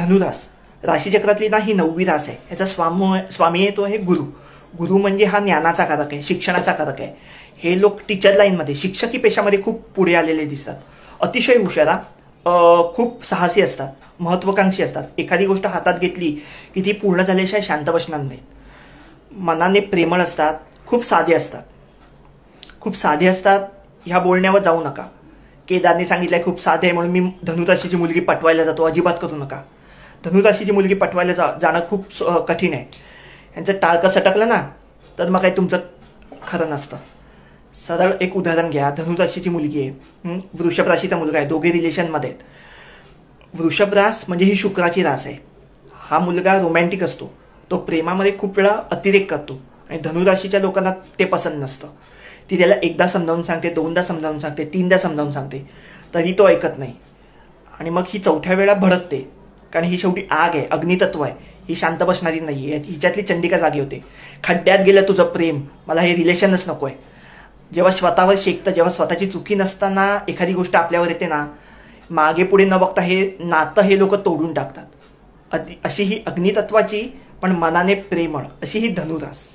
धनुरास राशीचक्रातली ना ही 9वी रास आहे. याचा स्वामी आहे तो आहे गुरु. गुरु म्हणजे हा ज्ञानाचा कारक आहे, शिक्षणाचा कारक आहे. हे लोक टीचर लाईनमध्ये शिक्षकी पेशामध्ये खूप पुढे आलेले दिसतात. अतिशय हुशारा, खूप साहसी असतात, महत्वाकांक्षी असतात. एखादी गोष्ट हातात घेतली की ती पूर्ण झाल्याशिवाय शांत बसणार नाहीत. मनाने प्रेमळ असतात, खूप साधे असतात. खूप साधे असतात ह्या बोलण्यावर जाऊ नका. केदारने सांगितलंय खूप साधे आहे म्हणून मी धनुराशीची मुलगी पटवायला जातो, अजिबात करू नका. धनुराशीची मुलगी पटवायला जाणं खूप कठीण आहे. यांचं टाळकं सटकलं ना तर मग काही तुमचं खरं नसतं. सरळ एक उदाहरण घ्या. धनुराशीची मुलगी आहे, वृषभ राशीचा मुलगा आहे, दोघे रिलेशनमध्ये आहेत. वृषभ रास म्हणजे ही शुक्राची रास आहे. हा मुलगा रोमॅन्टिक असतो, तो प्रेमामध्ये खूप वेळा अतिरेक करतो आणि धनुराशीच्या लोकांना ते पसंत नसतं. ती त्याला एकदा समजावून सांगते, दोनदा समजावून सांगते, तीनदा समजावून सांगते, तरी तो ऐकत नाही. आणि मग ही चौथ्या वेळा भडकते, कारण ही शेवटी आग आहे, अग्नितत्व आहे. ही शांत बसणारी नाही आहे. हिच्यातली चंडिका जागी होते. खड्ड्यात गेलं तुझं प्रेम, मला हे रिलेशनच नको आहे. जेव्हा स्वतःवर शेकतं, जेव्हा स्वतःची चुकी नसताना एखादी गोष्ट आपल्यावर येते ना, मागे पुढे न बघता हे नातं हे लोक तोडून टाकतात. अशी ही अग्नितत्वाची पण मनाने प्रेमळ अशी ही धनुरास.